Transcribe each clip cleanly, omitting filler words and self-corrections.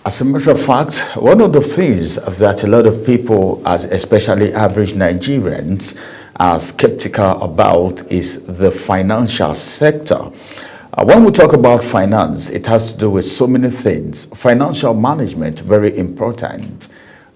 As a matter of fact, one of the things that a lot of people, as especially average Nigerians, are skeptical about is the financial sector. When we talk about finance, it has to do with so many things. Financial management, very important.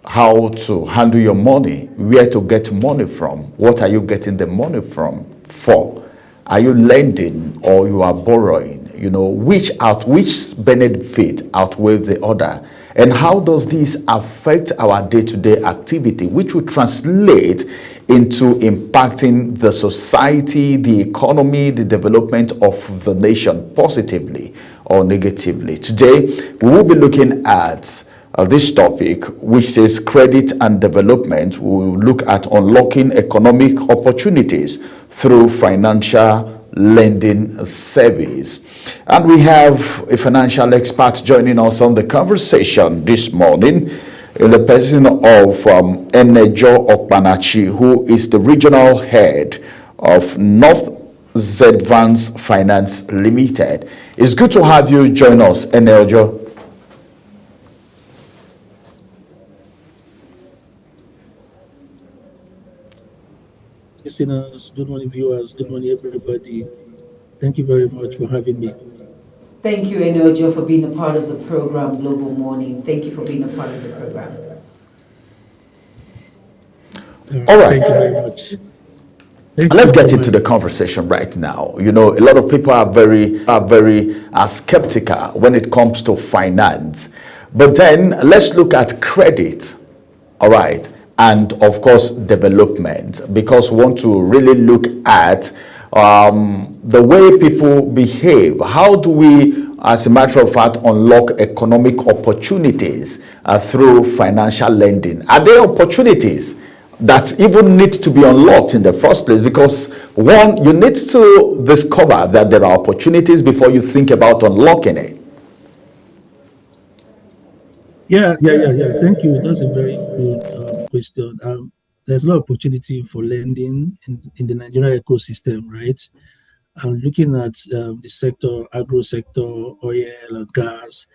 How to handle your money, where to get money from, what are you getting the money from for? Are you lending or you are borrowing? You know, which benefit outweighs the other? And how does this affect our day-to-day activity, which will translate into impacting the society, the economy, the development of the nation positively or negatively? Today, we will be looking at this topic, which says credit and development. We will look at unlocking economic opportunities through financial lending service. And we have a financial expert joining us on the conversation this morning in the person of Enejo Okpanachi, who is the regional head of North Zedvance Finance Limited. It's good to have you join us, Enejo. Listeners, good morning, viewers, good morning, everybody. Thank you very much for having me. Thank you, Enojo, for being a part of the program, Global Morning. Thank you for being a part of the program. All right. Thank you very much. Let's get into the conversation right now. You know, a lot of people are very skeptical when it comes to finance. But then let's look at credit. All right. And of course, development, because we want to really look at the way people behave. How do we, as a matter of fact, unlock economic opportunities through financial lending? Are there opportunities that even need to be unlocked in the first place? Because one, you need to discover that there are opportunities before you think about unlocking it. Yeah. Thank you. That's a very good question. There's a lot of opportunity for lending in the Nigerian ecosystem, right? I'm looking at the sector, agro sector, oil and gas,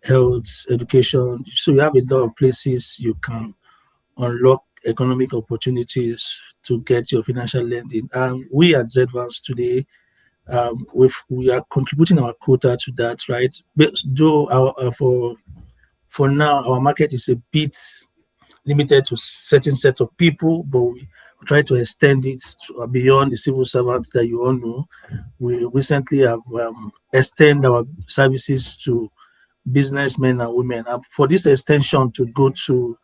health, education. So you have a lot of places you can unlock economic opportunities to get your financial lending. We at Zedvance today, we are contributing our quota to that, right? But though for now, our market is a bit limited to certain set of people, but we try to extend it beyond the civil servants that you all know. We recently have extended our services to businessmen and women. And for this extension to go to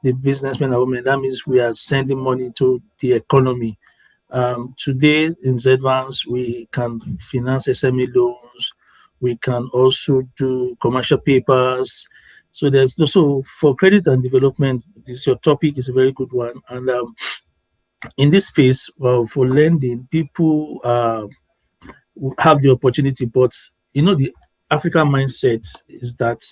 the businessmen and women, that means we are sending money to the economy. Today in Zedvance, we can finance SME loans. We can also do commercial papers. So there's also for credit and development. Your topic is a very good one. And in this space, for lending, people have the opportunity, but you know the African mindset is that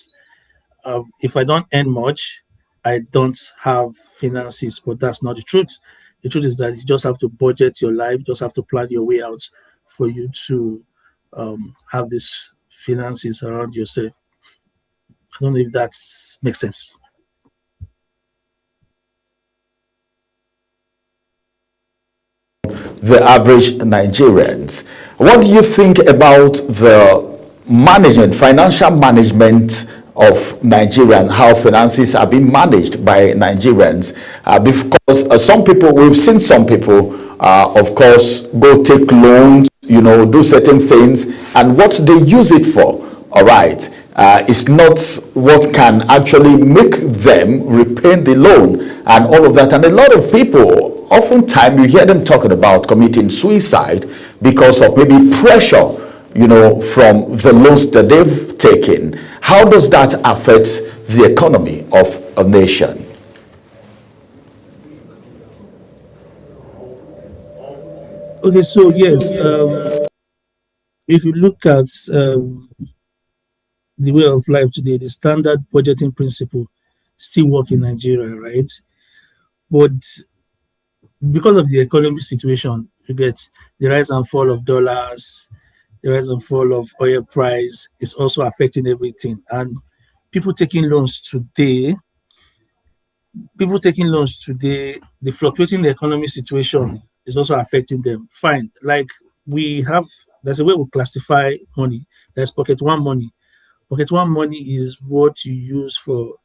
if I don't earn much, I don't have finances. But that's not the truth. The truth is that you just have to budget your life, you just have to plan your way out for you to have these finances around yourself. I don't know if that makes sense. The average Nigerians. What do you think about the management, financial management of Nigeria, and how finances are being managed by Nigerians? Because some people, we've seen some people, of course, go take loans, you know, do certain things, and what they use it for, all right, is not what can actually make them repay the loan and all of that. And a lot of people, oftentimes you hear them talking about committing suicide because of maybe pressure, you know, from the loans that they've taken. How does that affect the economy of a nation? Okay, so yes, if you look at the way of life today, the standard budgeting principle still work in Nigeria, right? But because of the economic situation, you get the rise and fall of dollars, the rise and fall of oil price is also affecting everything. And people taking loans today, the fluctuating economic situation is also affecting them. Fine. Like there's a way we classify money. There's pocket one money. Pocket one money is what you use for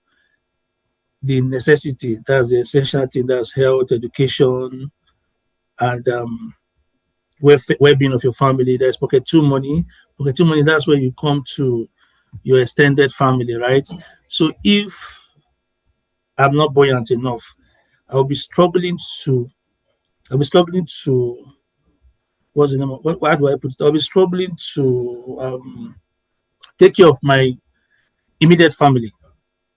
the necessity. That's the essential thing. That's health, education, and well-being of your family. There's pocket two money. Pocket two money, that's where you come to your extended family, right? So if I'm not buoyant enough, I'll be struggling to what's the name of, how do I put it? I'll be struggling to take care of my immediate family.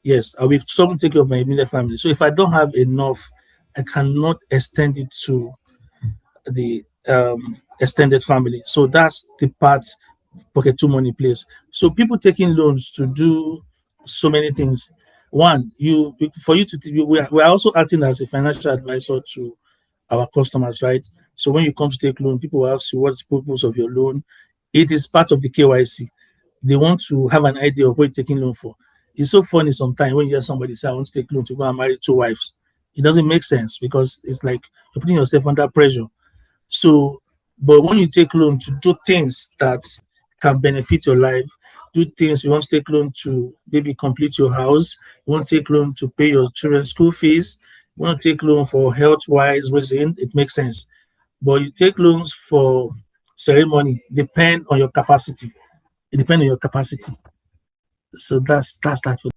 Yes, I'll be struggling to take care of my immediate family. So if I don't have enough, I cannot extend it to the extended family. So that's the part pocket two money plays. So people taking loans to do so many things. One, we are also acting as a financial advisor to our customers, right? So when you come to take loan, people will ask you what's the purpose of your loan. It is part of the KYC. They want to have an idea of what you're taking loan for. It's so funny sometimes when you hear somebody say, I want to take loan to go and marry two wives. It doesn't make sense because it's like you're putting yourself under pressure. So, but when you take loan to do things that can benefit your life, do things you want to take loan to maybe complete your house, you want to take loan to pay your children's school fees, you want to take loan for health-wise reason, it makes sense. But you take loans for ceremony, depend on your capacity. It depends on your capacity. So that's that for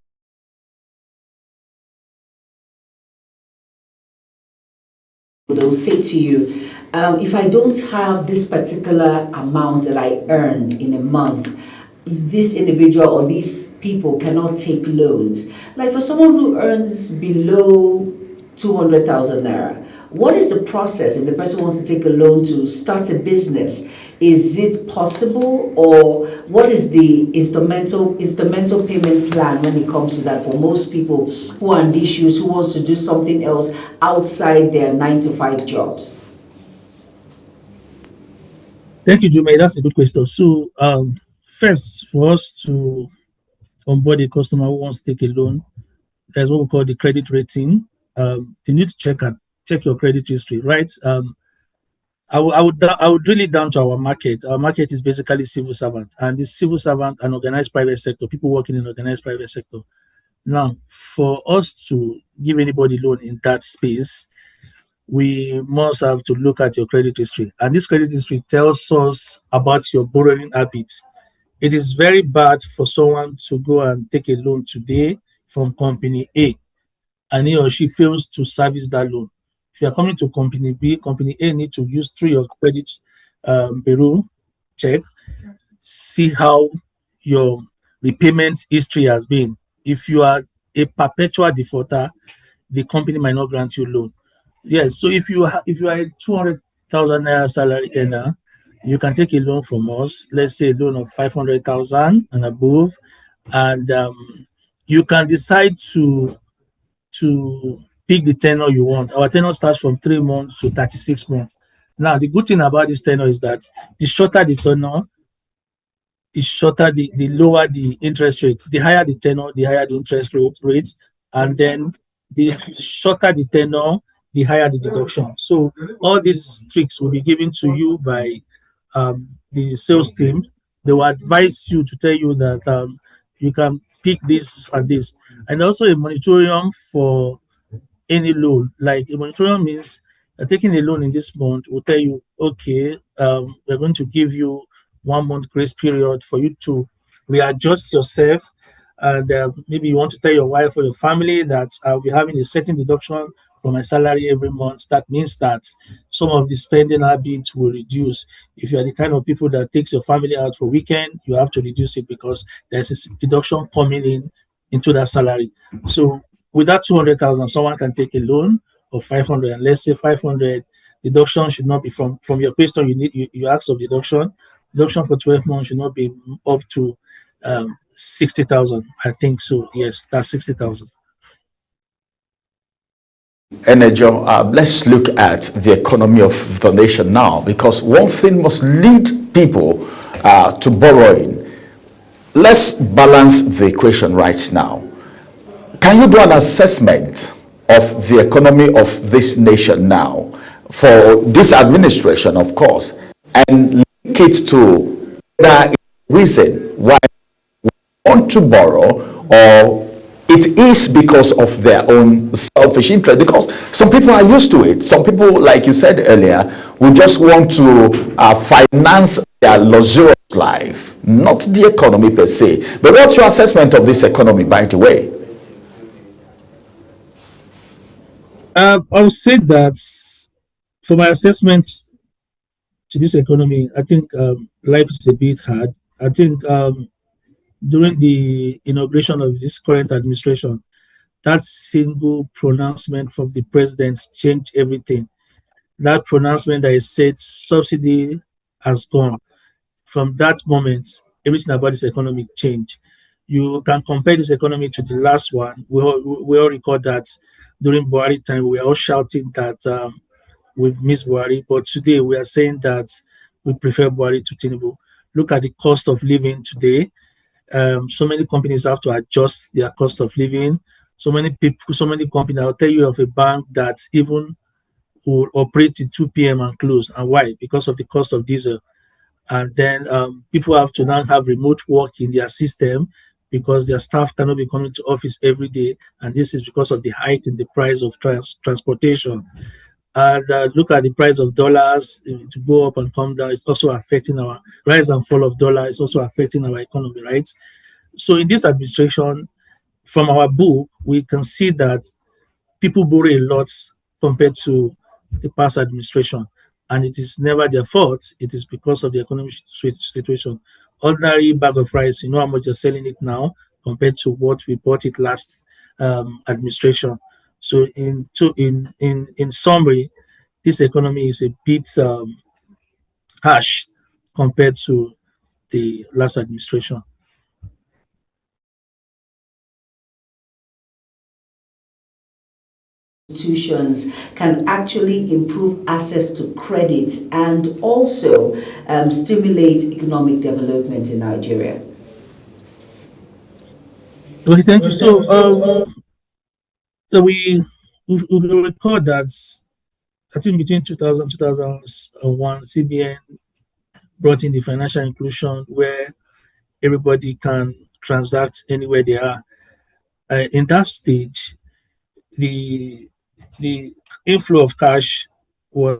they'll say to you, if I don't have this particular amount that I earned in a month, this individual or these people cannot take loans. Like for someone who earns below 200,000 naira, what is the process if the person wants to take a loan to start a business? Is it possible, or what is the instrumental payment plan when it comes to that for most people who are in these shoes, who wants to do something else outside their 9-to-5 jobs? Thank you, Jume. That's a good question. So, first, for us to onboard a customer who wants to take a loan, there's what we call the credit rating. You need to check your credit history, right? I would drill it down to our market. Our market is basically civil servant, and the civil servant and organized private sector, people working in organized private sector. Now, for us to give anybody loan in that space, we must have to look at your credit history. And this credit history tells us about your borrowing habits. It is very bad for someone to go and take a loan today from company A, and he or she fails to service that loan. If you are coming to company B, company A need to use through your credit bureau check, see how your repayment history has been. If you are a perpetual defaulter, the company might not grant you loan. Yes, so if you are a 200,000 naira salary earner, you can take a loan from us. Let's say a loan of 500,000 and above, and you can decide to pick the tenor you want. Our tenor starts from 3 months to 36 months. Now, the good thing about this tenor is that the shorter the tenor, the lower the interest rate. The higher the tenor, the higher the interest rate, and then the shorter the tenor, the higher the deduction. So all these tricks will be given to you by the sales team. They will advise you to tell you that you can pick this and this, and also a moratorium for any loan. Like a moratorium means taking a loan in this month will tell you, okay, we're going to give you 1 month grace period for you to readjust yourself. And maybe you want to tell your wife or your family that I'll be having a certain deduction from my salary every month. That means that some of the spending habits will reduce. If you are the kind of people that takes your family out for weekend, you have to reduce it because there's a deduction coming into that salary. So with that 200,000, someone can take a loan of 500, and let's say 500 deduction should not be from your question. You ask of deduction for 12 months should not be up to 60,000. I think so. Yes, that's 60,000. Enejo, let's look at the economy of the nation now, because one thing must lead people to borrowing. let's balance the equation right now. Can you do an assessment of the economy of this nation now for this administration, of course, and link it to whether reason why we want to borrow or it is because of their own selfish interest? Because some people are used to it. Some people, like you said earlier, will just want to finance their luxurious life, not the economy per se. But what's your assessment of this economy, by the way? I would say that for my assessment to this economy, I think life is a bit hard. I think during the inauguration of this current administration, that single pronouncement from the president changed everything. That pronouncement that he said subsidy has gone. From that moment, everything about this economy changed. You can compare this economy to the last one. We all recall that during Buhari time, we were all shouting that we've missed Buhari, but today we are saying that we prefer Buhari to Tinubu. Look at the cost of living today. So many companies have to adjust their cost of living. So many people, so many companies. I'll tell you of a bank that even will operate till 2 p.m. and close. And why? Because of the cost of diesel. And then people have to now have remote work in their system because their staff cannot be coming to office every day. And this is because of the hike in the price of transportation. And look at the price of dollars to go up and come down. It's also affecting our rise and fall of dollar. It's also affecting our economy, right? So in this administration, from our book, we can see that people borrow a lot compared to the past administration. And it is never their fault. It is because of the economic situation. Ordinary bag of rice, you know how much you're selling it now compared to what we bought it last administration. So in summary, this economy is a bit harsh compared to the last administration. Institutions can actually improve access to credit and also stimulate economic development in Nigeria? Okay, thank you. So we record that I think between 2000 2001, CBN brought in the financial inclusion where everybody can transact anywhere they are. In that stage, the inflow of cash was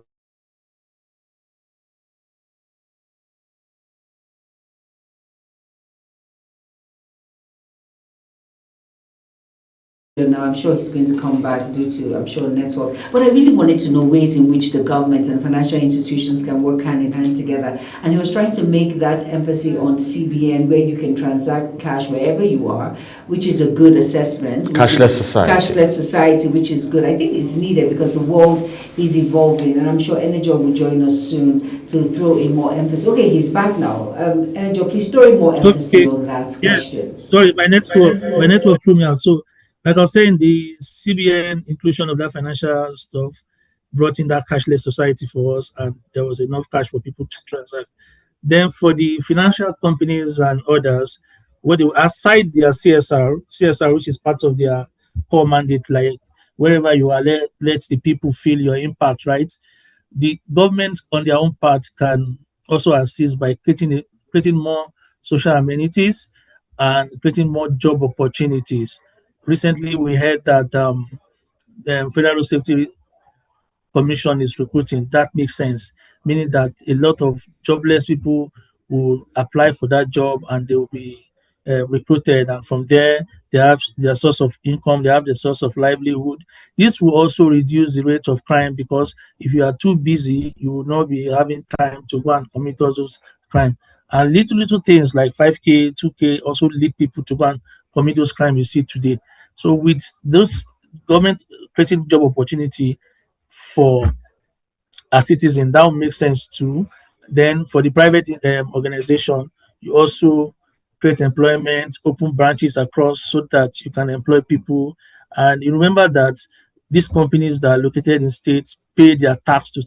Now, I'm sure he's going to come back due to, I'm sure, network. But I really wanted to know ways in which the government and financial institutions can work hand in hand together. And he was trying to make that emphasis on CBN, where you can transact cash wherever you are, which is a good assessment. Cashless society. Cashless society, which is good. I think it's needed because the world is evolving. And I'm sure Enijo will join us soon to throw in more emphasis. Okay, he's back now. Enijo, please throw in more emphasis on that question. Yes, sorry, my network threw me out. So, like I was saying, the CBN inclusion of that financial stuff brought in that cashless society for us, and there was enough cash for people to transact. Then for the financial companies and others, what they aside their CSR, which is part of their core mandate, like wherever you are, let the people feel your impact, right? The government on their own part can also assist by creating more social amenities and creating more job opportunities. Recently, we heard that the Federal Safety Commission is recruiting. That makes sense, meaning that a lot of jobless people will apply for that job and they will be recruited. And from there, they have their source of income, they have the source of livelihood. This will also reduce the rate of crime because if you are too busy, you will not be having time to go and commit all those crimes. And little things like 5K, 2K also lead people to go and commit those crimes you see today. So with those government creating job opportunity for a citizen, that would make sense too. Then for the private organization, you also create employment, open branches across so that you can employ people. And you remember that these companies that are located in states pay their tax to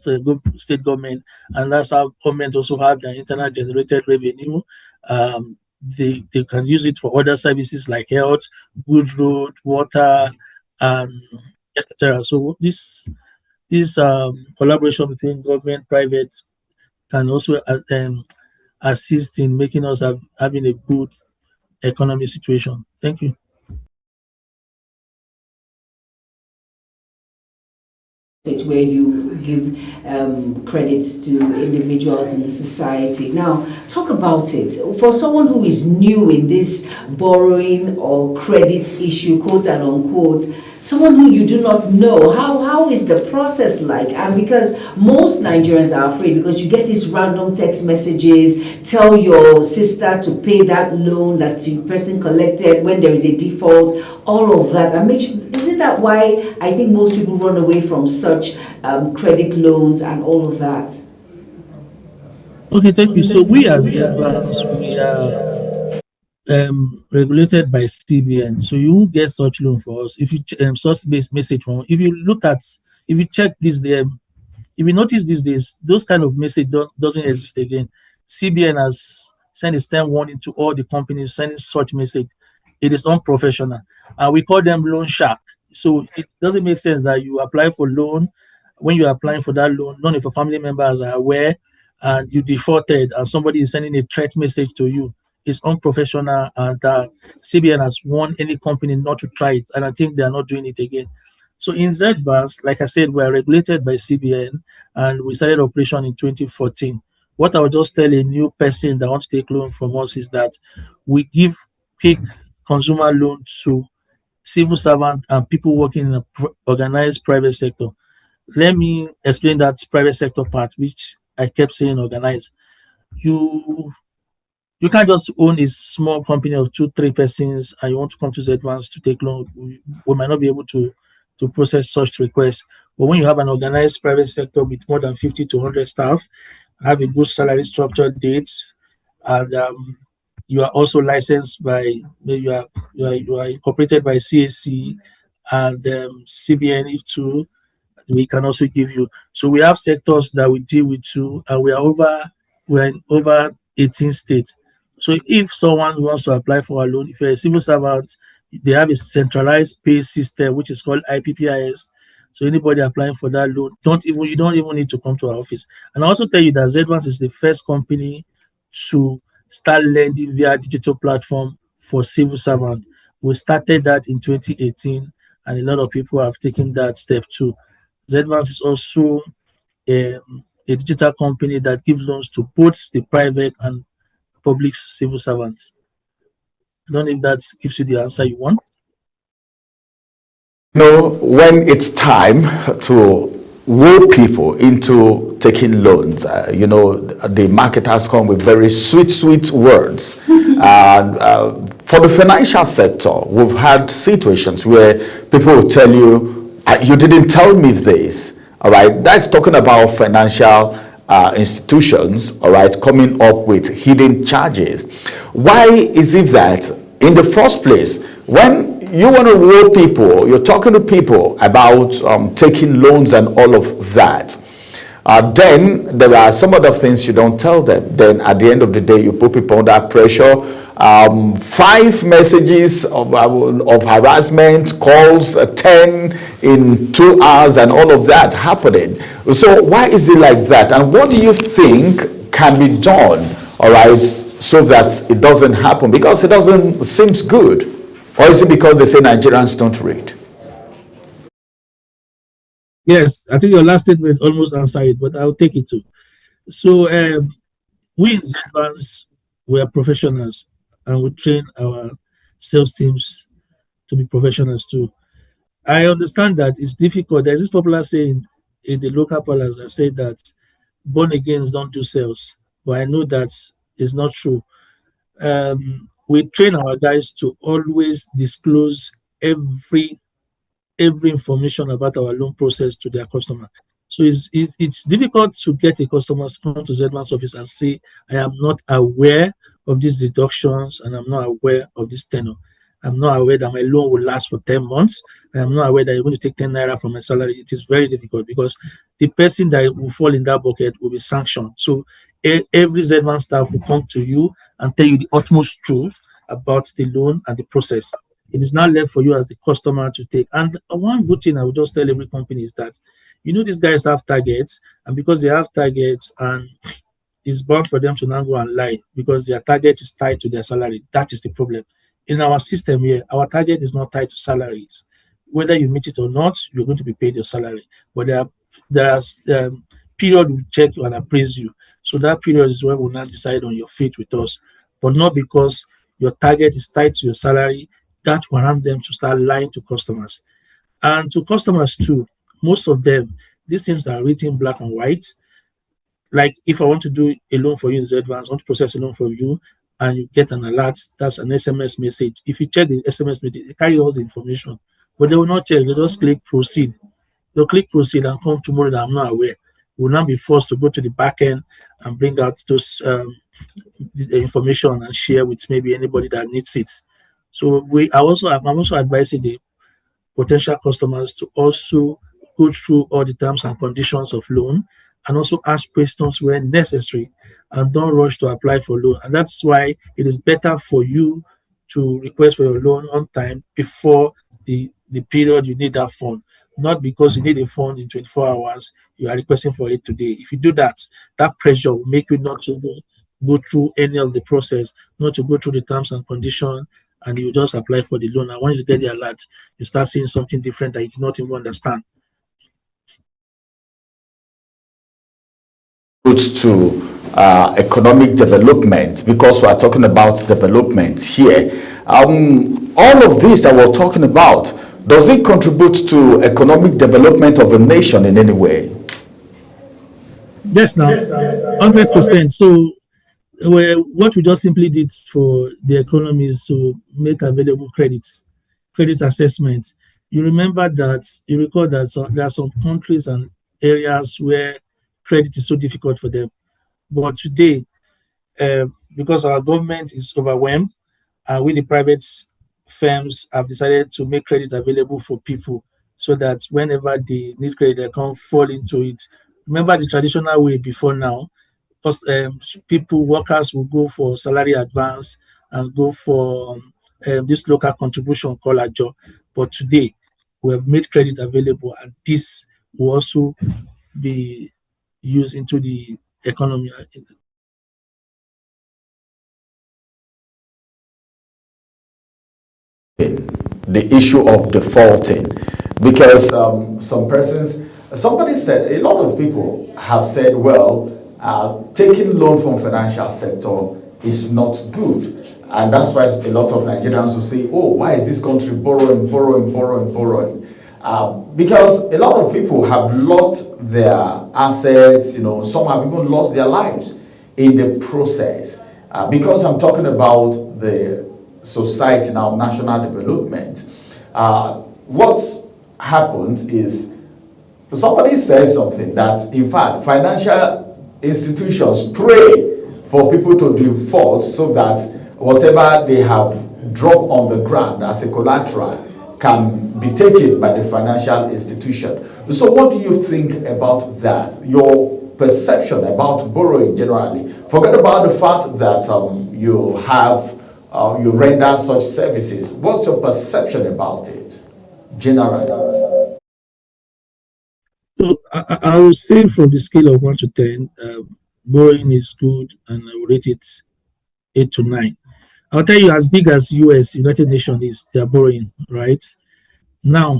state government, and that's how government also have their internal generated revenue. they can use it for other services like health, good road, water, and etc. So this collaboration between government, private can also assist in making us having a good economic situation. Thank you. It's where you give credits to individuals in the society. Now, talk about it. For someone who is new in this borrowing or credit issue, quote and unquote, someone who you do not know, how is the process like? And because most Nigerians are afraid, because you get these random text messages, tell your sister to pay that loan that the person collected when there is a default, all of that. And isn't that why I think most people run away from such credit loans and all of that? Okay, thank you. So we as Evans, we are regulated by CBN, so you won't get such loan for us. If you source-based message from, if you check this, if you notice these days, those kind of message doesn't exist again. CBN has sent a stern warning to all the companies sending such message. It is unprofessional, and we call them loan shark. So it doesn't make sense that you apply for loan. When you're applying for that loan, none of your family members are aware, and you defaulted, and somebody is sending a threat message to you. It's unprofessional, and CBN has warned any company not to try it, and I think they are not doing it again. So in ZVAS, like I said, we are regulated by CBN, and we started operation in 2014. What I would just tell a new person that wants to take loan from us is that we give quick consumer loans to civil servant and people working in a organized private sector. Let me explain that private sector part, which I kept saying organized. You can't just own a small company of 2-3 persons and you want to come to ZVAS to take loan. We might not be able to process such requests. But when you have an organized private sector with more than 50 to 100 staff, have a good salary structure, dates, and you are also licensed by, you are incorporated by CAC and CBN if too, we can also give you. So we have sectors that we deal with too, and we're in over 18 states. So if someone wants to apply for a loan, if you're a civil servant, they have a centralized pay system which is called IPPIS. So anybody applying for that loan, you don't even need to come to our office. And I also tell you that ZVAS is the first company to start lending via digital platform for civil servant. We started that in 2018, and a lot of people have taken that step too. ZVAS is also a digital company that gives loans to both the private and public civil servants. I don't know if that gives you the answer you want. When it's time to woo people into taking loans, the marketers come with very sweet words. And for the financial sector, we've had situations where people will tell you, you didn't tell me this. All right, that's talking about financial institutions, all right, coming up with hidden charges. Why is it that in the first place, when you want to woo people, you're talking to people about taking loans and all of that, then there are some other things you don't tell them. Then at the end of the day, you put people under pressure. 5 messages of harassment, calls, 10 in 2 hours, and all of that happening. So why is it like that? And what do you think can be done, all right, so that it doesn't happen? Because it doesn't seems good. Or is it because they say Nigerians don't read? Yes, I think your last statement almost answered it, but I'll take it too. So we in ZVAS, we are professionals, and we train our sales teams to be professionals too. I understand that it's difficult. There's this popular saying in the local parlance that say that born agains don't do sales, but I know that is not true. We train our guys to always disclose every information about our loan process to their customer. So it's difficult to get a customer to come to ZVAS office and say, I am not aware of these deductions and I'm not aware of this tenor. I'm not aware that my loan will last for 10 months. I'm not aware that you're going to take 10 naira from my salary. It is very difficult because the person that will fall in that bucket will be sanctioned. So every ZVAS staff will come to you and tell you the utmost truth about the loan and the process. It is now left for you as the customer to take. And one good thing I would just tell every company is that, these guys have targets, and because they have targets, and it's bound for them to now go and lie because their target is tied to their salary. That is the problem. In our system here, our target is not tied to salaries. Whether you meet it or not, you're going to be paid your salary. But there's period we check and appraise you. So that period is when we'll now decide on your fate with us, but not because your target is tied to your salary. That warrants them to start lying to customers. And to customers too, most of them, these things are written black and white. Like if I want to do a loan for you in advance, I want to process a loan for you, and you get an alert, that's an SMS message. If you check the SMS message, they carry all the information, but they will not check. They just click proceed. They'll click proceed and come tomorrow that I'm not aware. We'll now be forced to go to the back end and bring out those the information and share with maybe anybody that needs it. So I'm also advising the potential customers to also go through all the terms and conditions of loan, and also ask questions when necessary, and don't rush to apply for loan. And that's why it is better for you to request for your loan on time before the period you need that fund, not because you need a fund in 24 hours, you are requesting for it today. If you do that, that pressure will make you not to go through any of the process, not to go through the terms and conditions, and you just apply for the loan. And once you get the alert, you start seeing something different that you do not even understand. To economic development, because we are talking about development here. All of this that we're talking about, does it contribute to economic development of a nation in any way? Yes, now, 100%. So, what we just simply did for the economy is to make available credit assessment. You recall that there are some countries and areas where credit is so difficult for them. But today, because our government is overwhelmed, and we, the private firms, have decided to make credit available for people so that whenever they need credit, they can fall into it. Remember the traditional way before now, because workers will go for salary advance and go for this local contribution called a job. But today, we have made credit available, and this will also be used into the economy. The issue of defaulting, because somebody said, a lot of people have said, well, taking loan from financial sector is not good, and that's why a lot of Nigerians will say, oh, why is this country borrowing? Because a lot of people have lost their assets, some have even lost their lives in the process. Because I'm talking about the society now, national development, what happens is somebody says something that, in fact, financial institutions pray for people to default so that whatever they have dropped on the ground as a collateral can be taken by the financial institution. So what do you think about that? Your perception about borrowing generally. Forget about the fact that you render such services. What's your perception about it generally? So I will say from the scale of 1 to 10, borrowing is good, and I will rate it 8 to 9. I'll tell you, as big as United Nations is, they are borrowing, right? Now,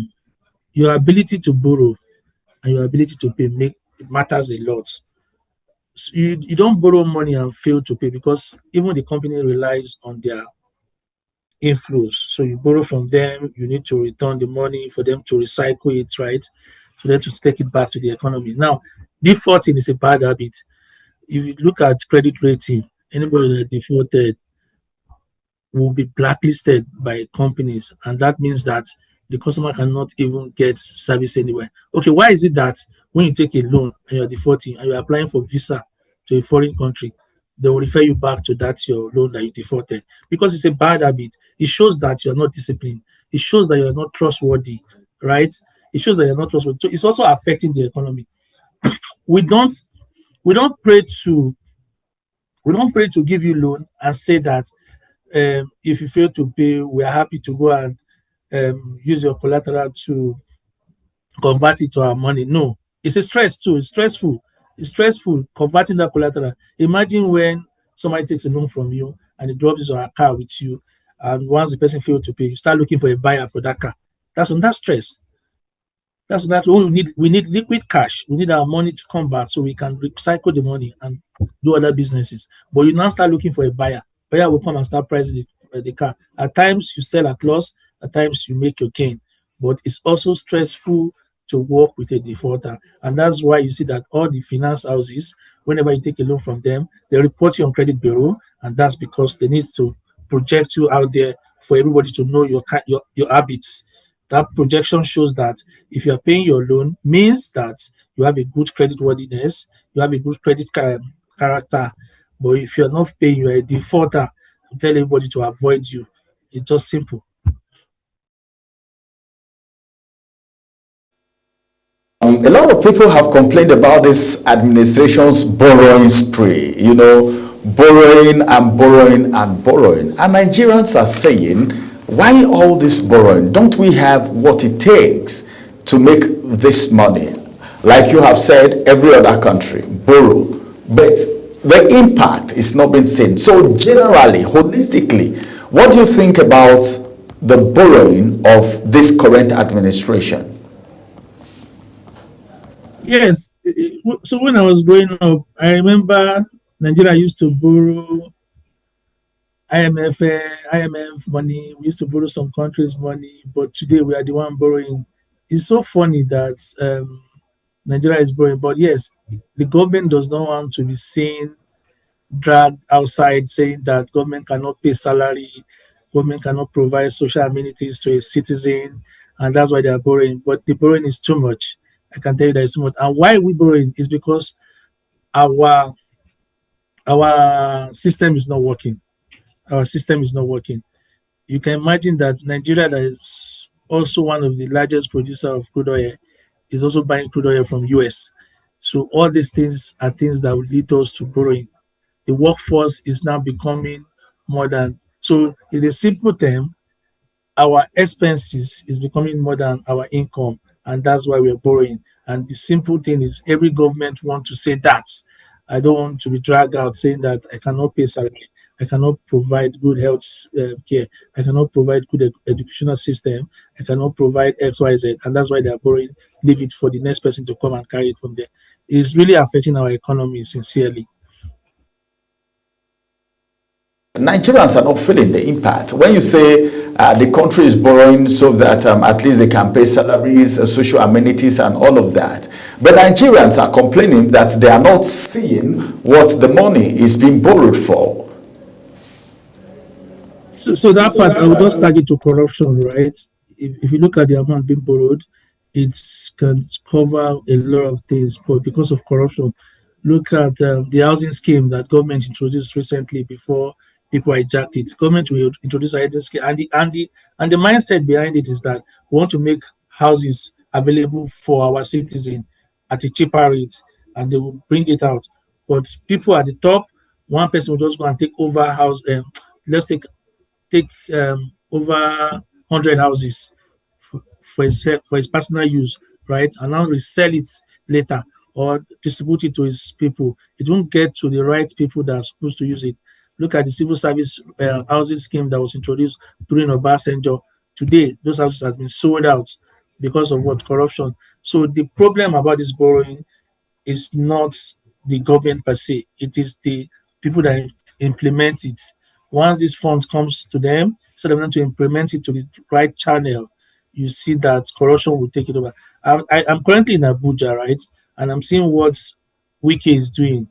your ability to borrow and your ability to pay matters a lot. So you don't borrow money and fail to pay, because even the company relies on their inflows. So you borrow from them, you need to return the money for them to recycle it, right? So then to take it back to the economy. Now, defaulting is a bad habit. If you look at credit rating, anybody that defaulted will be blacklisted by companies, and that means that the customer cannot even get service anywhere. Okay, why is it that when you take a loan and you're defaulting and you're applying for visa to a foreign country, they will refer you back to that your loan that you defaulted? Because it's a bad habit. It shows that you're not disciplined. It shows that you're not trustworthy, right? It shows that you're not trustworthy. So it's also affecting the economy. We don't pray to We don't pray to give you loan and say that if you fail to pay, we are happy to go and use your collateral to convert it to our money. No, it's a stress too. It's stressful. It's stressful converting that collateral. Imagine when somebody takes a loan from you and he drops his or her car with you, and once the person fails to pay, you start looking for a buyer for that car. That's on that stress. That's what we need. We need liquid cash. We need our money to come back so we can recycle the money and do other businesses. But you now start looking for a buyer. Buyer will come and start pricing the car. At times you sell at loss. At times you make your gain. But it's also stressful to work with a defaulter, and that's why you see that all the finance houses, whenever you take a loan from them, they report you on credit bureau, and that's because they need to project you out there for everybody to know your habits. That projection shows that if you are paying your loan, means that you have a good credit worthiness, you have a good credit character. But if you're not paying, you're a defaulter. Tell everybody to avoid you. It's just simple. A lot of people have complained about this administration's borrowing spree, borrowing and borrowing and borrowing. And Nigerians are saying, why all this borrowing? Don't we have what it takes to make this money? Like you have said, every other country borrow, but the impact is not being seen. So generally, holistically, what do you think about the borrowing of this current administration? Yes. So when I was growing up, I remember Nigeria used to borrow IMF money. We used to borrow some countries' money, but today we are the one borrowing. It's so funny that Nigeria is borrowing, but yes, the government does not want to be seen dragged outside saying that government cannot pay salary, government cannot provide social amenities to a citizen, and that's why they are borrowing. But the borrowing is too much. I can tell you that it's too much. And why we borrowing is because our system is not working. Our system is not working. You can imagine that Nigeria, that is also one of the largest producer of crude oil, is also buying crude oil from US. So all these things are things that will lead us to borrowing. The workforce is now becoming more than, so in a simple term, our expenses is becoming more than our income, and that's why we're borrowing. And the simple thing is every government want to say that. I don't want to be dragged out saying that I cannot pay salary, I cannot provide good health care, I cannot provide good educational system, I cannot provide XYZ, and that's why they are borrowing. Leave it for the next person to come and carry it from there. It's really affecting our economy sincerely. Nigerians are not feeling the impact. When you say the country is borrowing so that at least they can pay salaries, social amenities, and all of that, but Nigerians are complaining that they are not seeing what the money is being borrowed for. So that part, I would just tag it to corruption, right? If you look at the amount being borrowed, it can cover a lot of things, but because of corruption, look at the housing scheme that government introduced recently before people hijacked it. Government will introduce a housing scheme, and the mindset behind it is that we want to make houses available for our citizens at a cheaper rate, and they will bring it out. But people at the top, one person will just go and take over house. Let's take over 100 houses for his personal use, right? And now resell it later or distribute it to his people. It won't get to the right people that are supposed to use it. Look at the civil service housing scheme that was introduced during Obasanjo. Today, those houses have been sold out because of what? Corruption. So the problem about this borrowing is not the government per se. It is the people that implement it. Once this fund comes to them, so they want to implement it to the right channel, you see that corruption will take it over. I'm currently in Abuja, right? And I'm seeing what Wike is doing.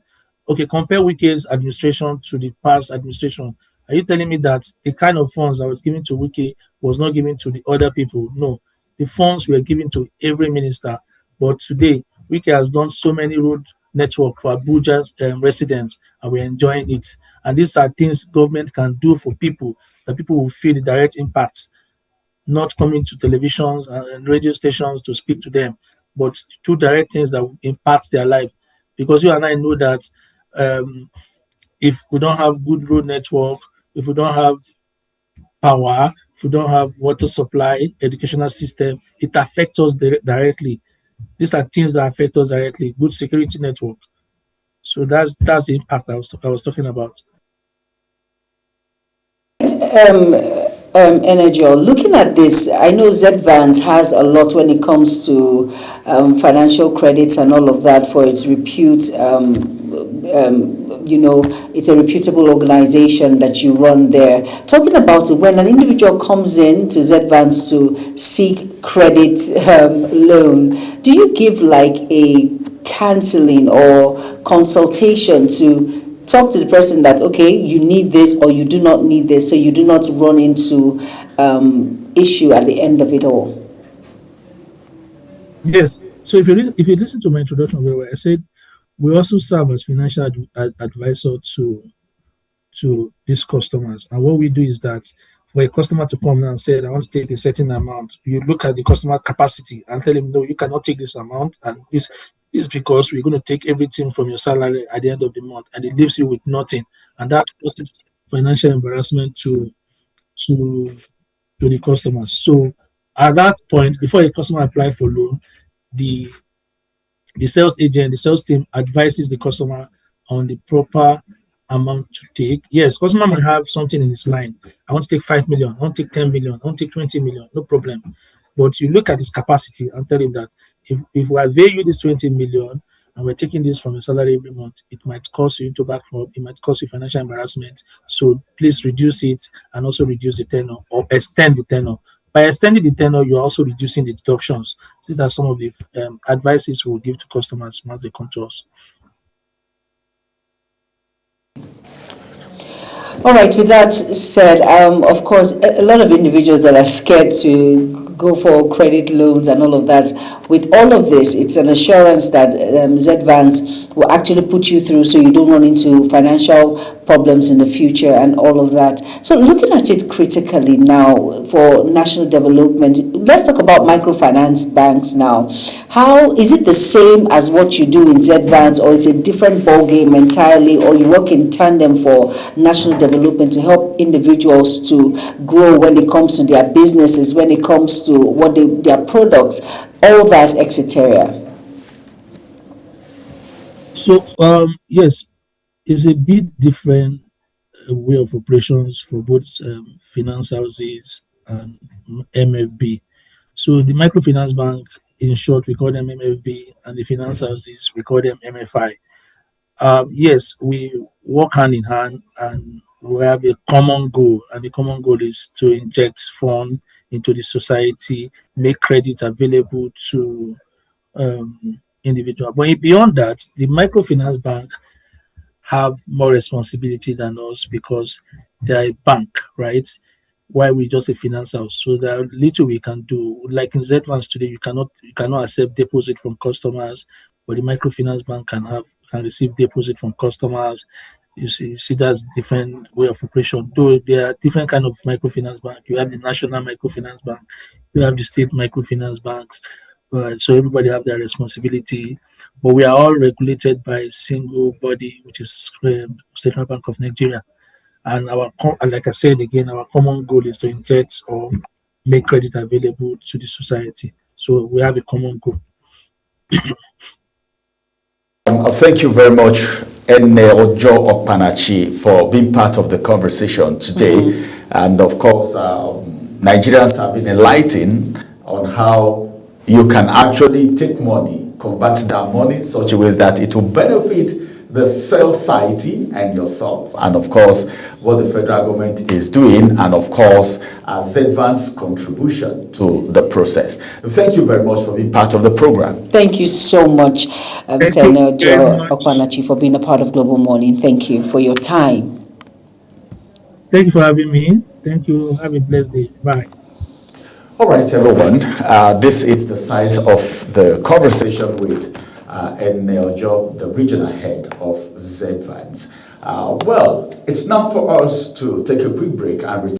Okay, compare Wike's administration to the past administration. Are you telling me that the kind of funds that was given to Wike was not given to the other people? No, the funds were given to every minister. But today, Wike has done so many road network for Abuja's residents, and we're enjoying it. And these are things government can do for people that people will feel the direct impact, not coming to televisions and radio stations to speak to them, but to direct things that will impact their life. Because you and I know that um, if we don't have good road network, if we don't have power, if we don't have water supply, educational system, it affects us directly. These are things that affect us directly. Good security network. So that's the impact I was talking about. Energy. Looking at this, I know ZVans has a lot when it comes to financial credits and all of that for its repute. It's a reputable organization that you run there. Talking about it, when an individual comes in to ZVans to seek credit loan, do you give like a counseling or consultation to talk to the person that, okay, you need this or you do not need this, so you do not run into issue at the end of it all? Yes. So if you listen to my introduction very well, I said we also serve as financial advisor to these customers. And what we do is that for a customer to come and say, I want to take a certain amount, you look at the customer capacity and tell him, no, you cannot take this amount, and this is because we're going to take everything from your salary at the end of the month, and it leaves you with nothing. And that causes financial embarrassment to the customers. So at that point, before a customer applies for loan, the sales agent, the sales team advises the customer on the proper amount to take. Yes, customer might have something in his mind. I want to take 5 million, I want to take 10 million, I want to take 20 million, no problem. But you look at his capacity and tell him that if we avail you this 20 million and we're taking this from your salary every month, it might cause you into backload, it might cause you financial embarrassment. So please reduce it and also reduce the tenor or extend the tenor. By extending the tenor, you're also reducing the deductions. These are some of the advices we'll give to customers once they come to us. All right, with that said, of course, a lot of individuals that are scared to go for credit loans and all of that. With all of this, it's an assurance that ZVans will actually put you through so you don't run into financial problems in the future and all of that. So looking at it critically now for national development, let's talk about microfinance banks now. How is it the same as what you do in ZVans, or is it a different ballgame entirely, or you work in tandem for national development to help individuals to grow when it comes to their businesses, when it comes to what their products, all that, etc.? So yes, it's a bit different way of operations for both finance houses and MFB. So the microfinance bank, in short, we call them MFB, and the finance houses, we call them MFI. Yes, we work hand in hand, and we have a common goal, and the common goal is to inject funds into the society, make credit available to individual. But beyond that, the microfinance bank have more responsibility than us because they are a bank, right? While we just a finance house. So there are little we can do. Like in ZVans today, you cannot accept deposit from customers, but the microfinance bank can receive deposit from customers. You see that's different way of operation. Though there are different kind of microfinance bank. You have the national microfinance bank, you have the state microfinance banks. So everybody have their responsibility, but we are all regulated by a single body, which is Central Bank of Nigeria. And like I said again, our common goal is to inject or make credit available to the society. So we have a common goal. Thank you very much, Ojo Okpanachi, for being part of the conversation today. And of course, Nigerians have been enlightened on how you can actually take money, convert that money in such a way that it will benefit the society and yourself, and of course what the federal government is doing, and of course ZVans' contribution to the process. Thank you very much for being part of the program. Thank you so much, Mr. Ojo Okpanachi, for being a part of Global Morning. Thank you for your time. Thank you for having me. Thank you. Have a blessed day. Bye. All right, everyone. This is the size of the conversation with Ojo, the regional head of ZVans. Well, it's now for us to take a quick break and return.